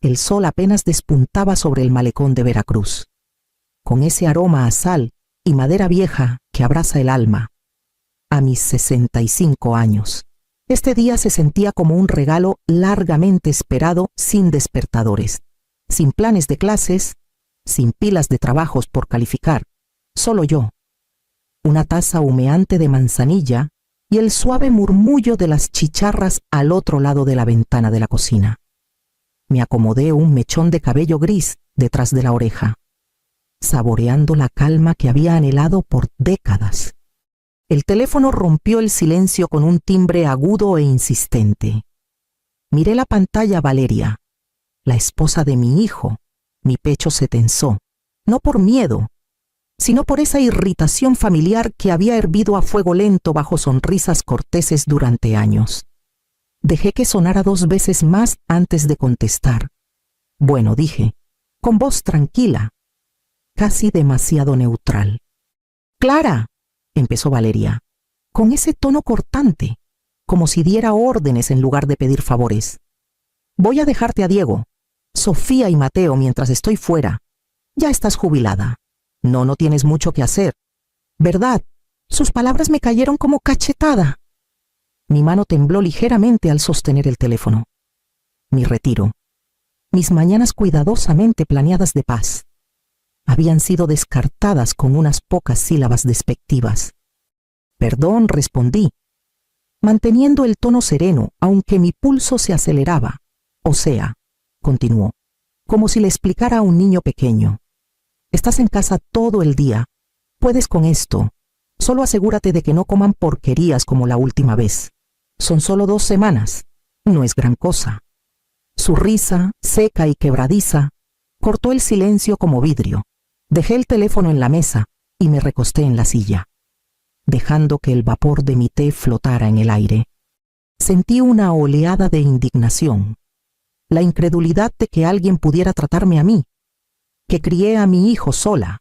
El sol apenas despuntaba sobre el malecón de Veracruz, con ese aroma a sal y madera vieja que abraza el alma. A mis 65 años, este día se sentía como un regalo largamente esperado, sin despertadores, sin planes de clases, sin pilas de trabajos por calificar, solo yo, una taza humeante de manzanilla y el suave murmullo de las chicharras al otro lado de la ventana de la cocina. Me acomodé un mechón de cabello gris detrás de la oreja, saboreando la calma que había anhelado por décadas. El teléfono rompió el silencio con un timbre agudo e insistente. Miré la pantalla. Valeria, la esposa de mi hijo. Mi pecho se tensó, no por miedo, sino por esa irritación familiar que había hervido a fuego lento bajo sonrisas corteses durante años. Dejé que sonara 2 veces más antes de contestar. Bueno, dije, con voz tranquila, casi demasiado neutral. «Clara», empezó Valeria, con ese tono cortante, como si diera órdenes en lugar de pedir favores. «Voy a dejarte a Diego, Sofía y Mateo mientras estoy fuera. Ya estás jubilada. No tienes mucho que hacer. ¿Verdad?» Sus palabras me cayeron como cachetada. Mi mano tembló ligeramente al sostener el teléfono. Mi retiro. Mis mañanas cuidadosamente planeadas de paz habían sido descartadas con unas pocas sílabas despectivas. «Perdón», respondí, manteniendo el tono sereno, aunque mi pulso se aceleraba. «O sea», continuó, como si le explicara a un niño pequeño, «estás en casa todo el día. Puedes con esto. Solo asegúrate de que no coman porquerías como la última vez. Son solo 2 semanas. No es gran cosa». Su risa, seca y quebradiza, cortó el silencio como vidrio. Dejé el teléfono en la mesa y me recosté en la silla, dejando que el vapor de mi té flotara en el aire. Sentí una oleada de indignación, la incredulidad de que alguien pudiera tratarme a mí, que crié a mi hijo sola.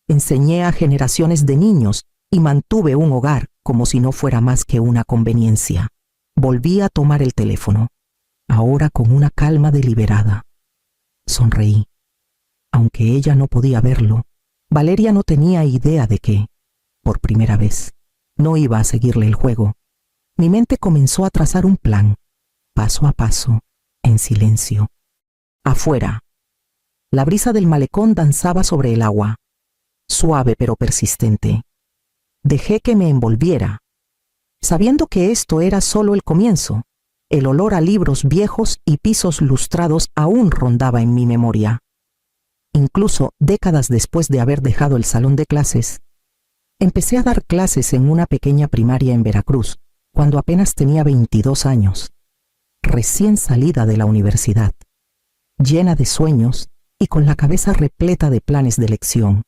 Enseñé a generaciones de niños y mantuve un hogar como si no fuera más que una conveniencia. Volví a tomar el teléfono, ahora con una calma deliberada. Sonreí. Aunque ella no podía verlo, Valeria no tenía idea de que, por primera vez, no iba a seguirle el juego. Mi mente comenzó a trazar un plan, paso a paso, en silencio. Afuera, la brisa del malecón danzaba sobre el agua, suave pero persistente. Dejé que me envolviera, sabiendo que esto era solo el comienzo. El olor a libros viejos y pisos lustrados aún rondaba en mi memoria. Incluso décadas después de haber dejado el salón de clases, empecé a dar clases en una pequeña primaria en Veracruz, cuando apenas tenía 22 años, recién salida de la universidad, llena de sueños y con la cabeza repleta de planes de elección.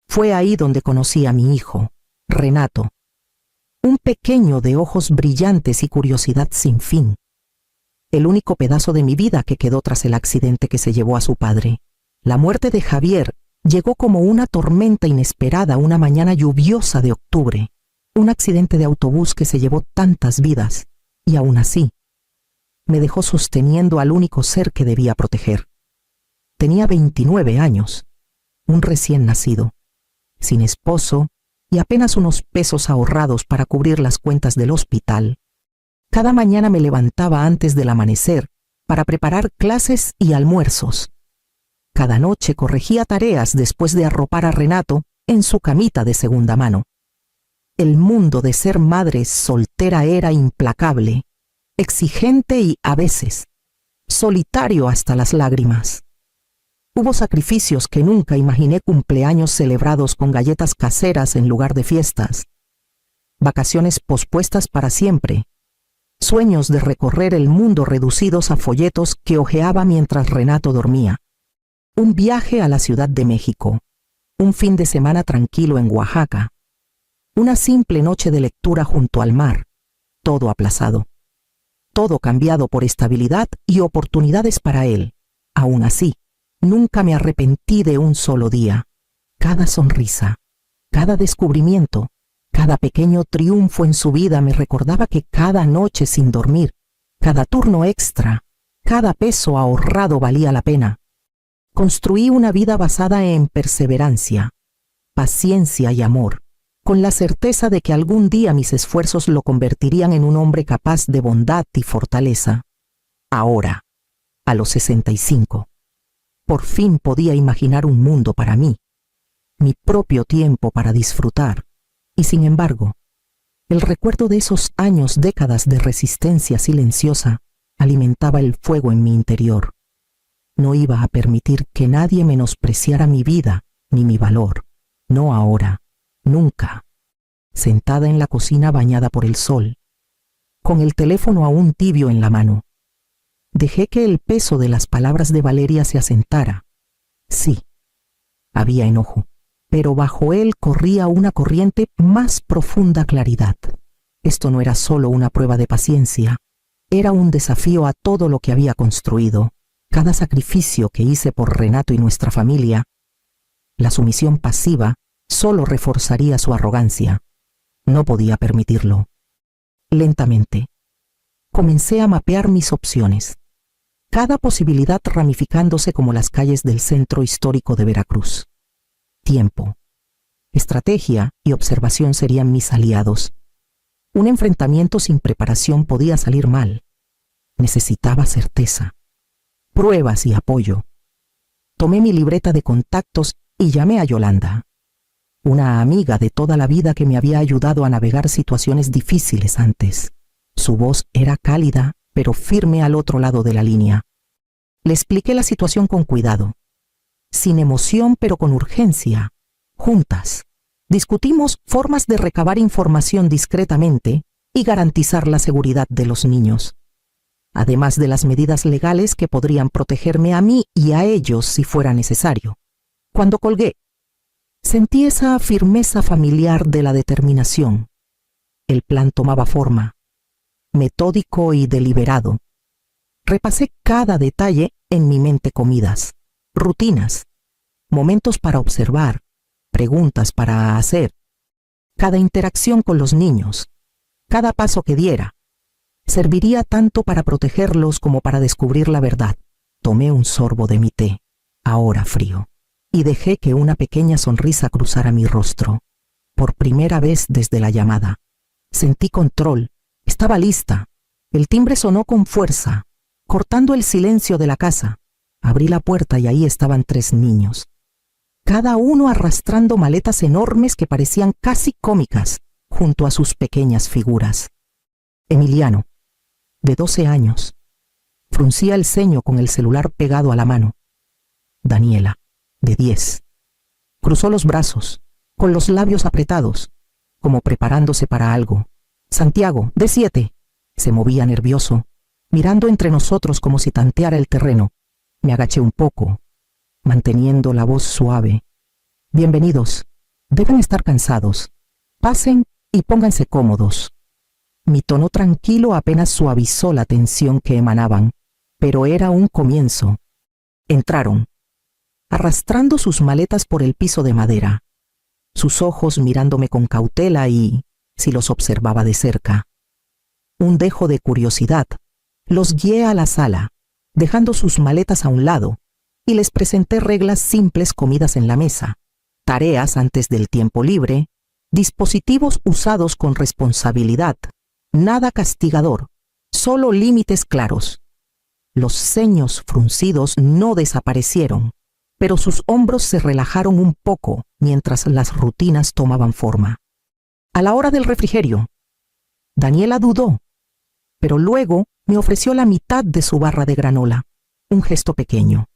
Fue ahí donde conocí a mi hijo, Renato, un pequeño de ojos brillantes y curiosidad sin fin, el único pedazo de mi vida que quedó tras el accidente que se llevó a su padre. La muerte de Javier llegó como una tormenta inesperada una mañana lluviosa de octubre, un accidente de autobús que se llevó tantas vidas, y aún así, me dejó sosteniendo al único ser que debía proteger. Tenía 29 años, un recién nacido, sin esposo y apenas unos pesos ahorrados para cubrir las cuentas del hospital. Cada mañana me levantaba antes del amanecer para preparar clases y almuerzos. Cada noche corregía tareas después de arropar a Renato en su camita de segunda mano. El mundo de ser madre soltera era implacable, exigente y, a veces, solitario hasta las lágrimas. Hubo sacrificios que nunca imaginé: cumpleaños celebrados con galletas caseras en lugar de fiestas, vacaciones pospuestas para siempre, sueños de recorrer el mundo reducidos a folletos que hojeaba mientras Renato dormía, un viaje a la Ciudad de México, un fin de semana tranquilo en Oaxaca, una simple noche de lectura junto al mar, todo aplazado, todo cambiado por estabilidad y oportunidades para él. Aún así, nunca me arrepentí de un solo día. Cada sonrisa, cada descubrimiento, cada pequeño triunfo en su vida me recordaba que cada noche sin dormir, cada turno extra, cada peso ahorrado valía la pena. Construí una vida basada en perseverancia, paciencia y amor, con la certeza de que algún día mis esfuerzos lo convertirían en un hombre capaz de bondad y fortaleza. Ahora, a los 65, por fin podía imaginar un mundo para mí, mi propio tiempo para disfrutar, y sin embargo, el recuerdo de esos años, décadas de resistencia silenciosa, alimentaba el fuego en mi interior. No iba a permitir que nadie menospreciara mi vida ni mi valor. No ahora, nunca. Sentada en la cocina bañada por el sol, con el teléfono aún tibio en la mano, dejé que el peso de las palabras de Valeria se asentara. Sí, había enojo, pero bajo él corría una corriente más profunda claridad. Esto no era solo una prueba de paciencia, era un desafío a todo lo que había construido, cada sacrificio que hice por Renato y nuestra familia. La sumisión pasiva solo reforzaría su arrogancia. No podía permitirlo. Lentamente, comencé a mapear mis opciones, cada posibilidad ramificándose como las calles del centro histórico de Veracruz. Tiempo, estrategia y observación serían mis aliados. Un enfrentamiento sin preparación podía salir mal. Necesitaba certeza, pruebas y apoyo. Tomé mi libreta de contactos y llamé a Yolanda, una amiga de toda la vida que me había ayudado a navegar situaciones difíciles antes. Su voz era cálida, pero firme al otro lado de la línea. Le expliqué la situación con cuidado, sin emoción pero con urgencia. Juntas, discutimos formas de recabar información discretamente y garantizar la seguridad de los niños, además de las medidas legales que podrían protegerme a mí y a ellos si fuera necesario. Cuando colgué, sentí esa firmeza familiar de la determinación. El plan tomaba forma, metódico y deliberado. Repasé cada detalle en mi mente: comidas, rutinas, momentos para observar, preguntas para hacer, cada interacción con los niños, cada paso que diera. Serviría tanto para protegerlos como para descubrir la verdad. Tomé un sorbo de mi té, ahora frío, y dejé que una pequeña sonrisa cruzara mi rostro. Por primera vez desde la llamada, sentí control. Estaba lista. El timbre sonó con fuerza, cortando el silencio de la casa. Abrí la puerta y ahí estaban 3 niños, cada uno arrastrando maletas enormes que parecían casi cómicas junto a sus pequeñas figuras. Emiliano, de 12 años, fruncía el ceño con el celular pegado a la mano. Daniela, de 10, cruzó los brazos, con los labios apretados, como preparándose para algo. Santiago, de 7, se movía nervioso, mirando entre nosotros como si tanteara el terreno. Me agaché un poco, manteniendo la voz suave. Bienvenidos. Deben estar cansados. Pasen y pónganse cómodos. Mi tono tranquilo apenas suavizó la tensión que emanaban, pero era un comienzo. Entraron, arrastrando sus maletas por el piso de madera, sus ojos mirándome con cautela y, si los observaba de cerca, un dejo de curiosidad. Los guié a la sala, dejando sus maletas a un lado, y les presenté reglas simples comidas en la mesa, tareas antes del tiempo libre, dispositivos usados con responsabilidad, nada castigador, solo límites claros. Los ceños fruncidos no desaparecieron, pero sus hombros se relajaron un poco mientras las rutinas tomaban forma. A la hora del refrigerio, Daniela dudó, pero luego me ofreció la mitad de su barra de granola, un gesto pequeño,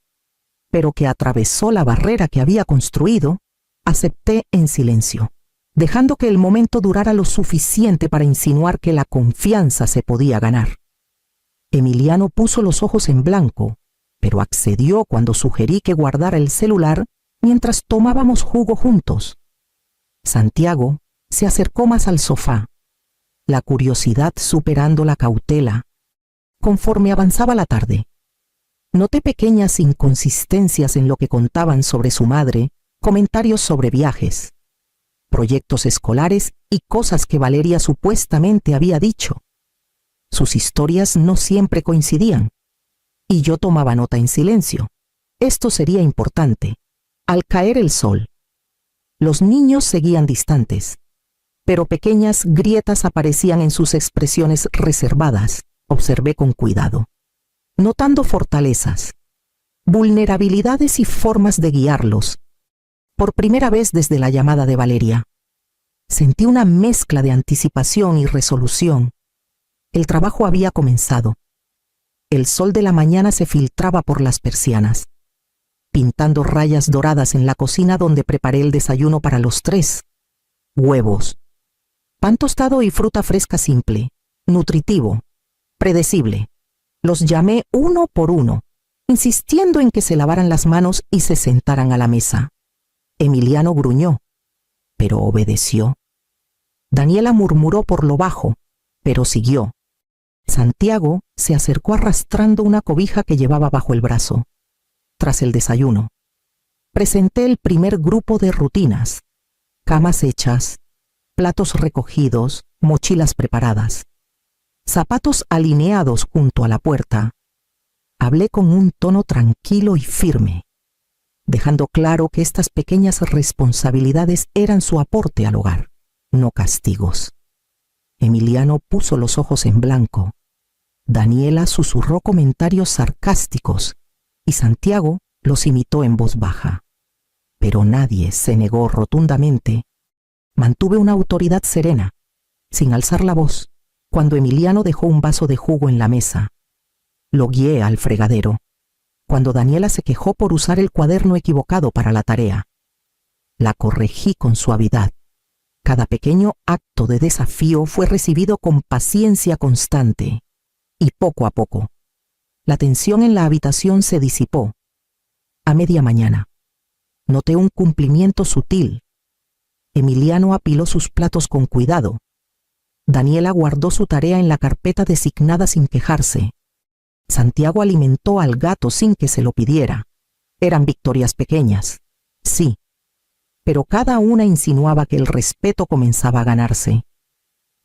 pero que atravesó la barrera que había construido. Acepté en silencio, dejando que el momento durara lo suficiente para insinuar que la confianza se podía ganar. Emiliano puso los ojos en blanco, pero accedió cuando sugerí que guardara el celular mientras tomábamos jugo juntos. Santiago se acercó más al sofá, la curiosidad superando la cautela. Conforme avanzaba la tarde, noté pequeñas inconsistencias en lo que contaban sobre su madre, comentarios sobre viajes, proyectos escolares y cosas que Valeria supuestamente había dicho. Sus historias no siempre coincidían. y yo tomaba nota en silencio. Esto sería importante. Al caer el sol, los niños seguían distantes, pero pequeñas grietas aparecían en sus expresiones reservadas. Observé con cuidado, notando fortalezas, vulnerabilidades y formas de guiarlos. Por primera vez desde la llamada de Valeria, sentí una mezcla de anticipación y resolución. El trabajo había comenzado. El sol de la mañana se filtraba por las persianas, pintando rayas doradas en la cocina donde preparé el desayuno para los tres. Huevos, pan tostado y fruta fresca simple, nutritivo, predecible. Los llamé uno por uno, insistiendo en que se lavaran las manos y se sentaran a la mesa. Emiliano gruñó, pero obedeció. Daniela murmuró por lo bajo, pero siguió. Santiago se acercó arrastrando una cobija que llevaba bajo el brazo. Tras el desayuno, presenté el primer grupo de rutinas: camas hechas, platos recogidos, mochilas preparadas, zapatos alineados junto a la puerta. Hablé con un tono tranquilo y firme, dejando claro que estas pequeñas responsabilidades eran su aporte al hogar, no castigos. Emiliano puso los ojos en blanco. Daniela susurró comentarios sarcásticos y Santiago los imitó en voz baja. Pero nadie se negó rotundamente. Mantuve una autoridad serena, sin alzar la voz, cuando Emiliano dejó un vaso de jugo en la mesa. Lo guié al fregadero, cuando Daniela se quejó por usar el cuaderno equivocado para la tarea. La corregí con suavidad. Cada pequeño acto de desafío fue recibido con paciencia constante, y poco a poco, la tensión en la habitación se disipó. A media mañana, noté un cumplimiento sutil. Emiliano apiló sus platos con cuidado. Daniela guardó su tarea en la carpeta designada sin quejarse. Santiago alimentó al gato sin que se lo pidiera. Eran victorias pequeñas, sí, pero cada una insinuaba que el respeto comenzaba a ganarse,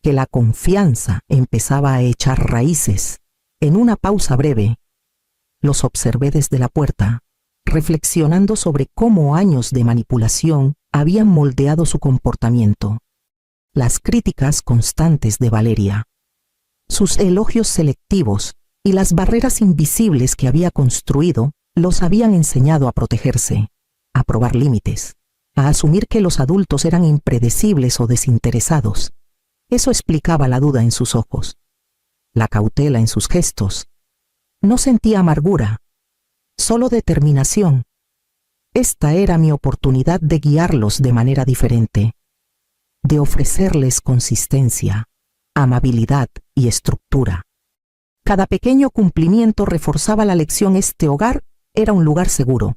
que la confianza empezaba a echar raíces. En una pausa breve, los observé desde la puerta, reflexionando sobre cómo años de manipulación habían moldeado su comportamiento. Las críticas constantes de Valeria, sus elogios selectivos y las barreras invisibles que había construido los habían enseñado a protegerse, a probar límites, a asumir que los adultos eran impredecibles o desinteresados. Eso explicaba la duda en sus ojos, la cautela en sus gestos. No sentía amargura, solo determinación. Esta era mi oportunidad de guiarlos de manera diferente, de ofrecerles consistencia, amabilidad y estructura. Cada pequeño cumplimiento reforzaba la lección: este hogar era un lugar seguro,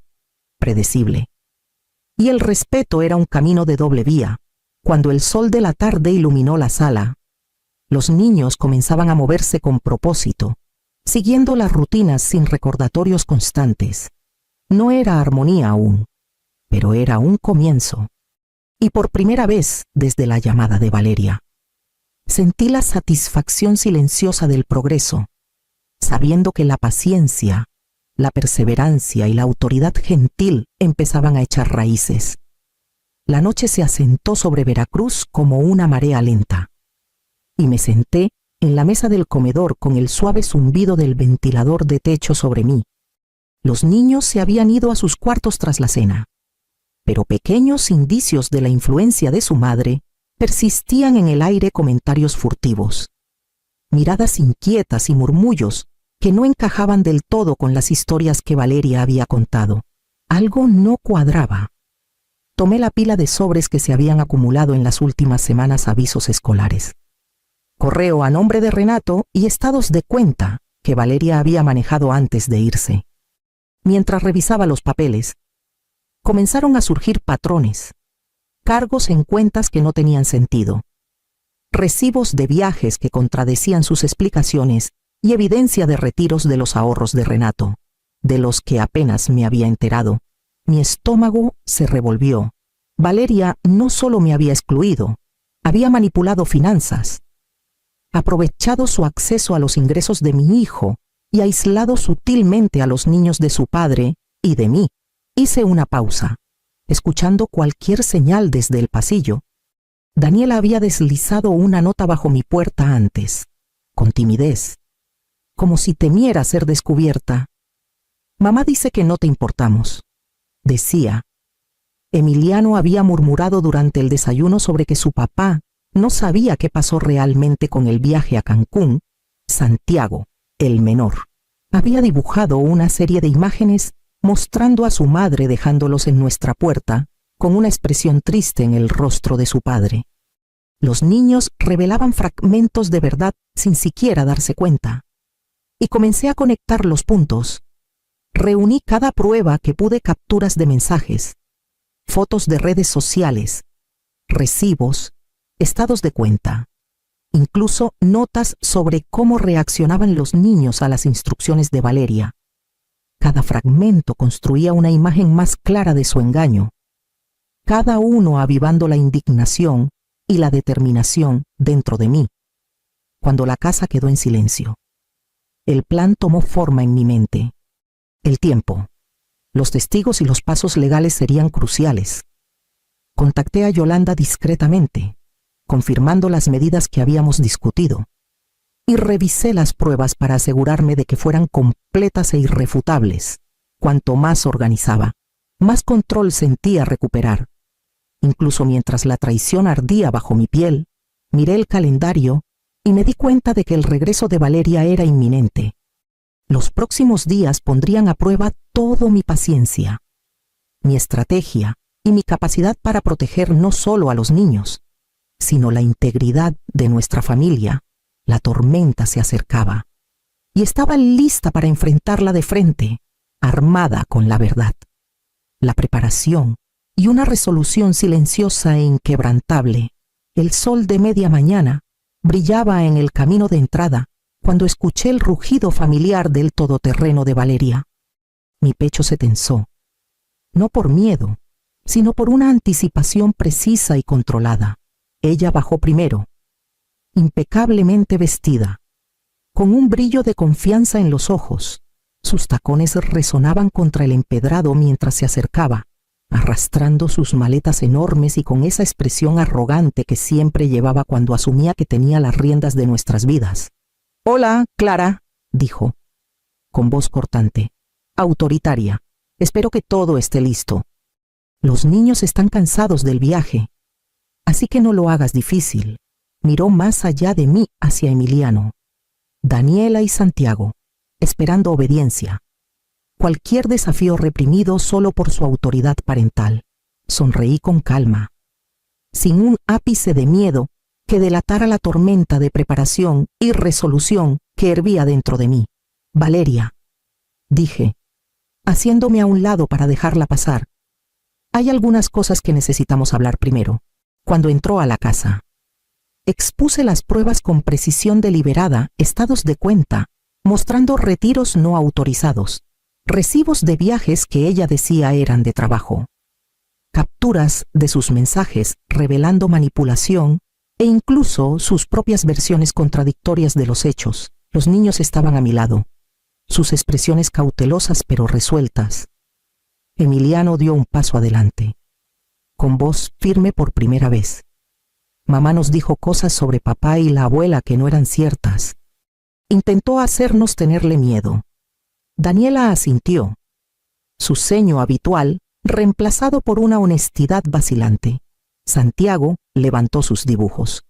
predecible. Y el respeto era un camino de doble vía. Cuando el sol de la tarde iluminó la sala, los niños comenzaban a moverse con propósito, siguiendo las rutinas sin recordatorios constantes. No era armonía aún, pero era un comienzo. Y por primera vez desde la llamada de Valeria, sentí la satisfacción silenciosa del progreso, sabiendo que la paciencia, la perseverancia y la autoridad gentil empezaban a echar raíces. La noche se asentó sobre Veracruz como una marea lenta, y me senté en la mesa del comedor con el suave zumbido del ventilador de techo sobre mí. Los niños se habían ido a sus cuartos tras la cena, pero pequeños indicios de la influencia de su madre persistían en el aire: comentarios furtivos, miradas inquietas y murmullos que no encajaban del todo con las historias que Valeria había contado. Algo no cuadraba. Tomé la pila de sobres que se habían acumulado en las últimas semanas: avisos escolares, correo a nombre de Renato y estados de cuenta que Valeria había manejado antes de irse. Mientras revisaba los papeles, comenzaron a surgir patrones, cargos en cuentas que no tenían sentido, recibos de viajes que contradecían sus explicaciones y evidencia de retiros de los ahorros de Renato, de los que apenas me había enterado. Mi estómago se revolvió. Valeria no solo me había excluido, había manipulado finanzas, aprovechado su acceso a los ingresos de mi hijo y aislado sutilmente a los niños de su padre y de mí, hice una pausa, escuchando cualquier señal desde el pasillo. Daniela había deslizado una nota bajo mi puerta antes, con timidez, como si temiera ser descubierta. Mamá dice que no te importamos, decía. Emiliano había murmurado durante el desayuno sobre que su papá no sabía qué pasó realmente con el viaje a Cancún. Santiago, el menor, había dibujado una serie de imágenes mostrando a su madre dejándolos en nuestra puerta, con una expresión triste en el rostro de su padre. Los niños revelaban fragmentos de verdad sin siquiera darse cuenta. Y comencé a conectar los puntos. Reuní cada prueba que pude: capturas de mensajes, fotos de redes sociales, recibos, estados de cuenta, incluso notas sobre cómo reaccionaban los niños a las instrucciones de Valeria. Cada fragmento construía una imagen más clara de su engaño, cada uno avivando la indignación y la determinación dentro de mí. Cuando la casa quedó en silencio, el plan tomó forma en mi mente. El tiempo, los testigos y los pasos legales serían cruciales. Contacté a Yolanda discretamente, confirmando las medidas que habíamos discutido, y revisé las pruebas para asegurarme de que fueran completas e irrefutables. Cuanto más organizaba, más control sentía recuperar. Incluso mientras la traición ardía bajo mi piel, miré el calendario y me di cuenta de que el regreso de Valeria era inminente. Los próximos días pondrían a prueba toda mi paciencia, mi estrategia y mi capacidad para proteger no solo a los niños, sino la integridad de nuestra familia. La tormenta se acercaba y estaba lista para enfrentarla de frente, armada con la verdad, la preparación y una resolución silenciosa e inquebrantable. El sol de media mañana brillaba en el camino de entrada cuando escuché el rugido familiar del todoterreno de Valeria. Mi pecho se tensó, no por miedo, sino por una anticipación precisa y controlada. Ella bajó primero, impecablemente vestida, con un brillo de confianza en los ojos. Sus tacones resonaban contra el empedrado mientras se acercaba, arrastrando sus maletas enormes y con esa expresión arrogante que siempre llevaba cuando asumía que tenía las riendas de nuestras vidas. «Hola, Clara», dijo, con voz cortante, autoritaria. «Espero que todo esté listo. Los niños están cansados del viaje, así que no lo hagas difícil». Miró más allá de mí hacia Emiliano, Daniela y Santiago, esperando obediencia. Cualquier desafío reprimido solo por su autoridad parental. Sonreí con calma, sin un ápice de miedo que delatara la tormenta de preparación y resolución que hervía dentro de mí. «Valeria», dije, haciéndome a un lado para dejarla pasar, «hay algunas cosas que necesitamos hablar primero». Cuando entró a la casa, expuse las pruebas con precisión deliberada, estados de cuenta, mostrando retiros no autorizados, recibos de viajes que ella decía eran de trabajo, capturas de sus mensajes revelando manipulación e incluso sus propias versiones contradictorias de los hechos. Los niños estaban a mi lado, sus expresiones cautelosas pero resueltas. Emiliano dio un paso adelante, con voz firme por primera vez. «Mamá nos dijo cosas sobre papá y la abuela que no eran ciertas. Intentó hacernos tenerle miedo». Daniela asintió, su ceño habitual reemplazado por una honestidad vacilante. Santiago levantó sus dibujos,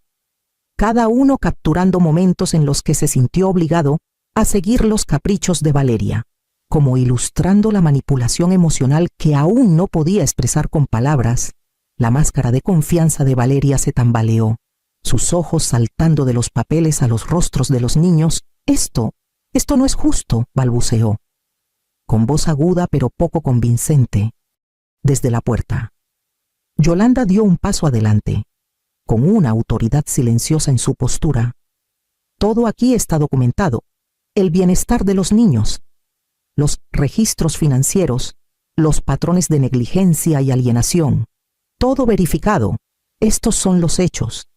cada uno capturando momentos en los que se sintió obligado a seguir los caprichos de Valeria, como ilustrando la manipulación emocional que aún no podía expresar con palabras. La máscara de confianza de Valeria se tambaleó, sus ojos saltando de los papeles a los rostros de los niños. Esto no es justo», balbuceó, con voz aguda pero poco convincente, desde la puerta. Yolanda dio un paso adelante, con una autoridad silenciosa en su postura. «Todo aquí está documentado: el bienestar de los niños, los registros financieros, los patrones de negligencia y alienación. Todo verificado. Estos son los hechos».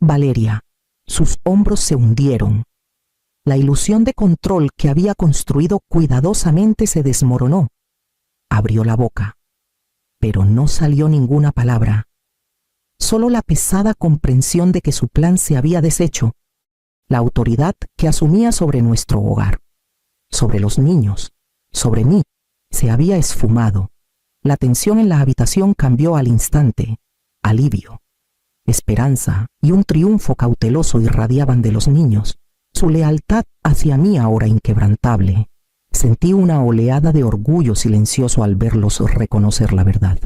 Valeria, sus hombros se hundieron. La ilusión de control que había construido cuidadosamente se desmoronó. Abrió la boca, pero no salió ninguna palabra. Solo la pesada comprensión de que su plan se había deshecho, la autoridad que asumía sobre nuestro hogar, sobre los niños, sobre mí, se había esfumado. La tensión en la habitación cambió al instante. Alivio, esperanza y un triunfo cauteloso irradiaban de los niños, su lealtad hacia mí ahora inquebrantable. Sentí una oleada de orgullo silencioso al verlos reconocer la verdad,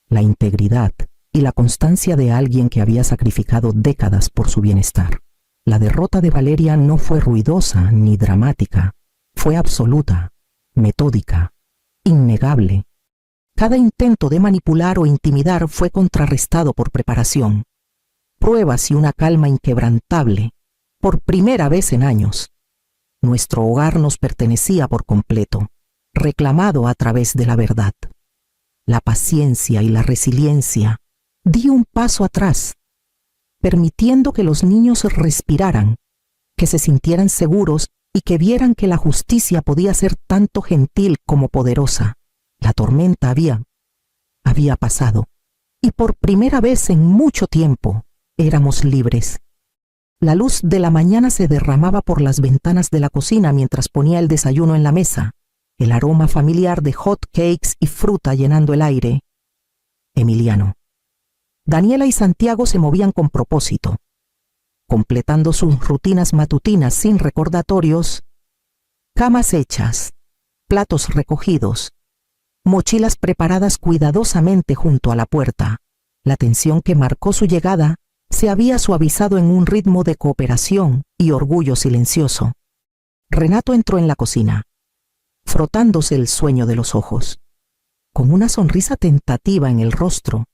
la integridad y la constancia de alguien que había sacrificado décadas por su bienestar. La derrota de Valeria no fue ruidosa ni dramática, fue absoluta, metódica, innegable. Cada intento de manipular o intimidar fue contrarrestado por preparación, pruebas y una calma inquebrantable, por primera vez en años. Nuestro hogar nos pertenecía por completo, reclamado a través de la verdad. La paciencia y la resiliencia. Di un paso atrás, permitiendo que los niños respiraran, que se sintieran seguros y que vieran que la justicia podía ser tanto gentil como poderosa. La tormenta había pasado, y por primera vez en mucho tiempo éramos libres. La luz de la mañana se derramaba por las ventanas de la cocina mientras ponía el desayuno en la mesa, el aroma familiar de hot cakes y fruta llenando el aire. Emiliano. Daniela y Santiago se movían con propósito, completando sus rutinas matutinas sin recordatorios, camas hechas, platos recogidos, mochilas preparadas cuidadosamente junto a la puerta. La tensión que marcó su llegada se había suavizado en un ritmo de cooperación y orgullo silencioso. Renato entró en la cocina, frotándose el sueño de los ojos, con una sonrisa tentativa en el rostro.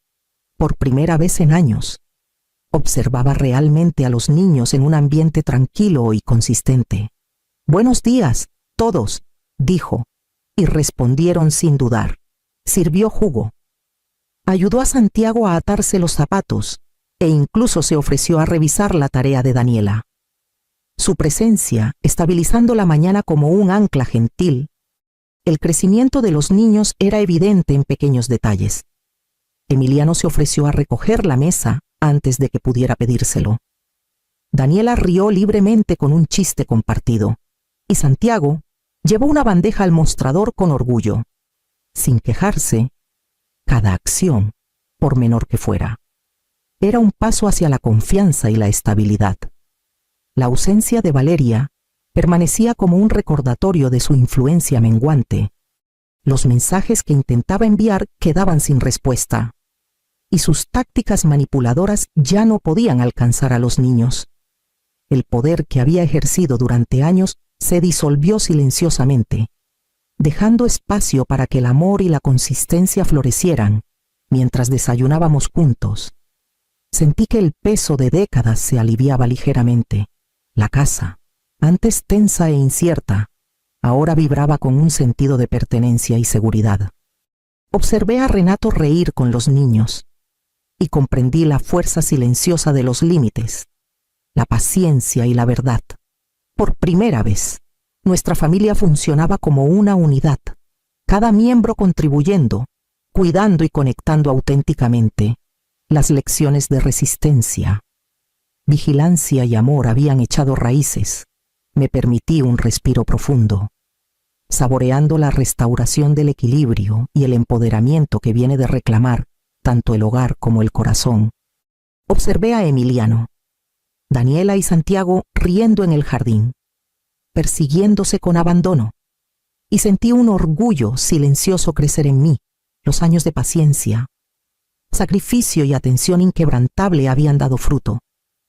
Por primera vez en años, observaba realmente a los niños en un ambiente tranquilo y consistente. «Buenos días, todos», dijo, y respondieron sin dudar. Sirvió jugo. Ayudó a Santiago a atarse los zapatos e incluso se ofreció a revisar la tarea de Daniela. Su presencia, estabilizando la mañana como un ancla gentil. El crecimiento de los niños era evidente en pequeños detalles. Emiliano se ofreció a recoger la mesa antes de que pudiera pedírselo. Daniela rió libremente con un chiste compartido, y Santiago llevó una bandeja al mostrador con orgullo, sin quejarse. Cada acción, por menor que fuera, era un paso hacia la confianza y la estabilidad. La ausencia de Valeria permanecía como un recordatorio de su influencia menguante. Los mensajes que intentaba enviar quedaban sin respuesta, y sus tácticas manipuladoras ya no podían alcanzar a los niños. El poder que había ejercido durante años se disolvió silenciosamente, dejando espacio para que el amor y la consistencia florecieran mientras desayunábamos juntos. Sentí que el peso de décadas se aliviaba ligeramente. La casa, antes tensa e incierta, ahora vibraba con un sentido de pertenencia y seguridad. Observé a Renato reír con los niños y comprendí la fuerza silenciosa de los límites, la paciencia y la verdad. Por primera vez, nuestra familia funcionaba como una unidad, cada miembro contribuyendo, cuidando y conectando auténticamente. Las lecciones de resistencia, vigilancia y amor habían echado raíces. Me permití un respiro profundo, saboreando la restauración del equilibrio y el empoderamiento que viene de reclamar tanto el hogar como el corazón. Observé a Emiliano, Daniela y Santiago riendo en el jardín, persiguiéndose con abandono, y sentí un orgullo silencioso crecer en mí. Los años de paciencia, sacrificio y atención inquebrantable habían dado fruto.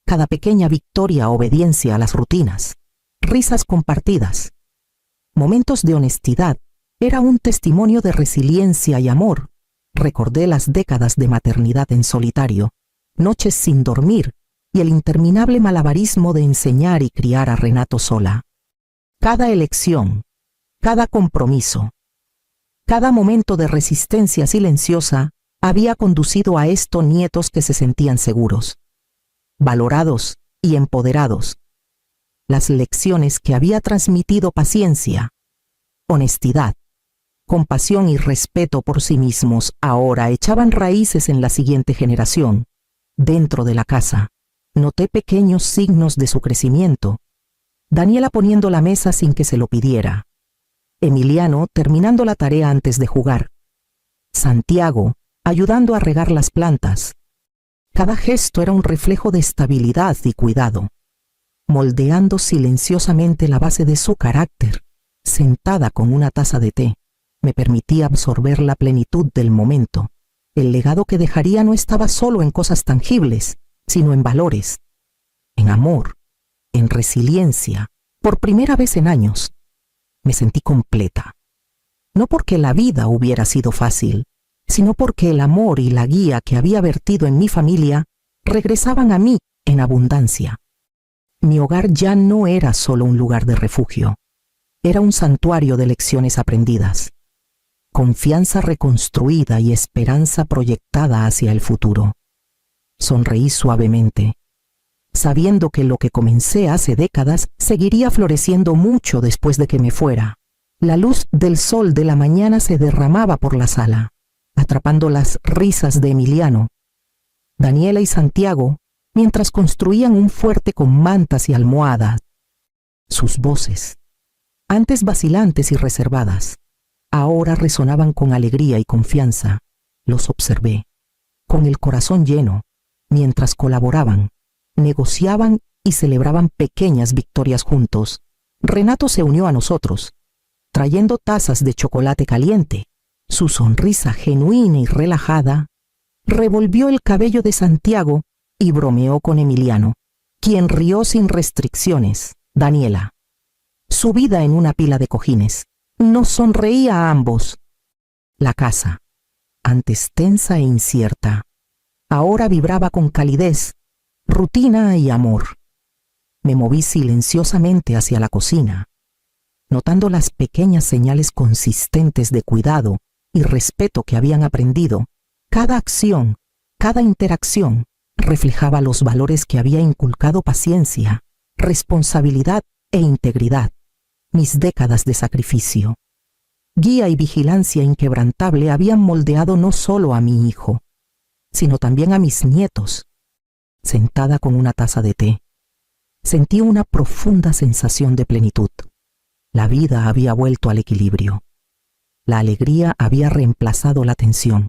Cada pequeña victoria, obediencia a las rutinas, risas compartidas, momentos de honestidad, era un testimonio de resiliencia y amor. Recordé las décadas de maternidad en solitario, noches sin dormir y el interminable malabarismo de enseñar y criar a Renato sola. Cada elección, cada compromiso, cada momento de resistencia silenciosa había conducido a estos nietos que se sentían seguros, valorados y empoderados. las lecciones que había transmitido paciencia, honestidad, compasión y respeto por sí mismos ahora echaban raíces en la siguiente generación. Dentro de la casa, noté pequeños signos de su crecimiento. Daniela poniendo la mesa sin que se lo pidiera. Emiliano terminando la tarea antes de jugar. Santiago ayudando a regar las plantas. Cada gesto era un reflejo de estabilidad y cuidado, moldeando silenciosamente la base de su carácter. Sentada con una taza de té, me permitía absorber la plenitud del momento. El legado que dejaría no estaba solo en cosas tangibles, sino en valores, en amor, en resiliencia. Por primera vez en años, me sentí completa. No porque la vida hubiera sido fácil, sino porque el amor y la guía que había vertido en mi familia regresaban a mí en abundancia. Mi hogar ya no era solo un lugar de refugio, era un santuario de lecciones aprendidas, confianza reconstruida y esperanza proyectada hacia el futuro. Sonreí suavemente, sabiendo que lo que comencé hace décadas seguiría floreciendo mucho después de que me fuera. La luz del sol de la mañana se derramaba por la sala, atrapando las risas de Emiliano, Daniela y Santiago, mientras construían un fuerte con mantas y almohadas. Sus voces, antes vacilantes y reservadas, ahora resonaban con alegría y confianza. Los observé, con el corazón lleno, mientras colaboraban, negociaban y celebraban pequeñas victorias juntos. Renato se unió a nosotros, trayendo tazas de chocolate caliente. Su sonrisa genuina y relajada revolvió el cabello de Santiago y bromeó con Emiliano, quien rió sin restricciones. Daniela, subida en una pila de cojines, nos sonreía a ambos. La casa, antes tensa e incierta, ahora vibraba con calidez, rutina y amor. Me moví silenciosamente hacia la cocina, notando las pequeñas señales consistentes de cuidado y respeto que habían aprendido. Cada acción, cada interacción, reflejaba los valores que había inculcado: paciencia, responsabilidad e integridad. Mis décadas de sacrificio, guía y vigilancia inquebrantable habían moldeado no solo a mi hijo, sino también a mis nietos. Sentada con una taza de té, sentí una profunda sensación de plenitud. La vida había vuelto al equilibrio. La alegría había reemplazado la tensión,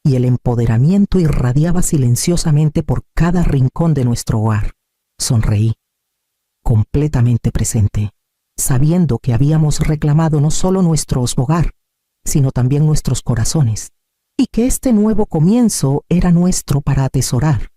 y el empoderamiento irradiaba silenciosamente por cada rincón de nuestro hogar. Sonreí, completamente presente, sabiendo que habíamos reclamado no solo nuestro hogar, sino también nuestros corazones, y que este nuevo comienzo era nuestro para atesorar.